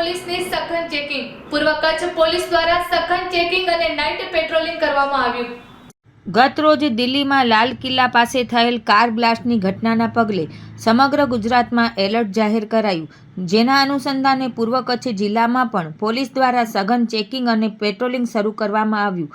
પોલીસની સઘન ચેકિંગ. પૂર્વ કચ્છ પોલીસ દ્વારા સઘન ચેકિંગ અને નાઇટ પેટ્રોલિંગ કરવામાં આવ્યું. ગત રોજ દિલ્હીમાં લાલ કિલ્લા પાસે થયેલ કાર બ્લાસ્ટની ઘટનાના પગલે સમગ્ર ગુજરાતમાં એલર્ટ જાહેર કરાયું, જેના અનુસંધાને પૂર્વ કચ્છ જિલ્લામાં પણ પોલીસ દ્વારા સઘન ચેકિંગ અને પેટ્રોલિંગ શરૂ કરવામાં આવ્યું.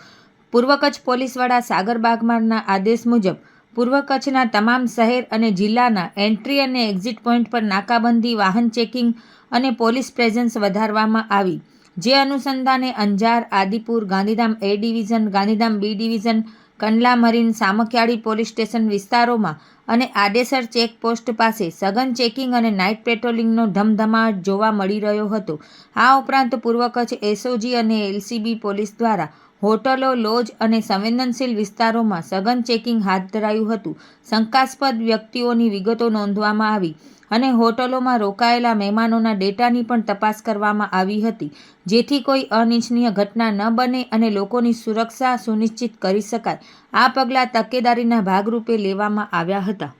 પૂર્વ કચ્છ પોલીસ વડા સાગર બાગમારના આદેશ મુજબ પૂર્વ કચ્છના તમામ શહેર અને જિલ્લાના એન્ટ્રી અને એક્ઝિટ પોઈન્ટ પર નાકાબંધી, વાહન ચેકિંગ અને પોલીસ પ્રેઝન્સ વધારવામાં આવી. જે અનુસંધાને Anjar, Adipur, Gandhidham A division, Gandhidham B division, Kandla marine, Samakhiyali police station વિસ્તારોમાં અને આડેસર ચેકપોસ્ટ પાસે સઘન ચેકિંગ અને નાઇટ પેટ્રોલિંગનો ધમધમાટ જોવા મળી રહ્યો હતો. આ ઉપરાંત પૂર્વ કચ્છ SOG અને LCB પોલીસ દ્વારા હોટલો, લોજ અને સંવેદનશીલ વિસ્તારોમાં સઘન ચેકિંગ હાથ ધરાયું હતું. શંકાસ્પદ વ્યક્તિઓની વિગતો નોંધવામાં આવી અને હોટલોમાં રોકાયેલા મહેમાનોના ડેટાની પણ તપાસ કરવામાં આવી હતી, જેથી કોઈ અનિચ્છનીય ઘટના ન બને અને લોકોની સુરક્ષા સુનિશ્ચિત કરી શકાય. આ પગલાં તકેદારીના ભાગરૂપે લેવામાં આવ્યા હતા.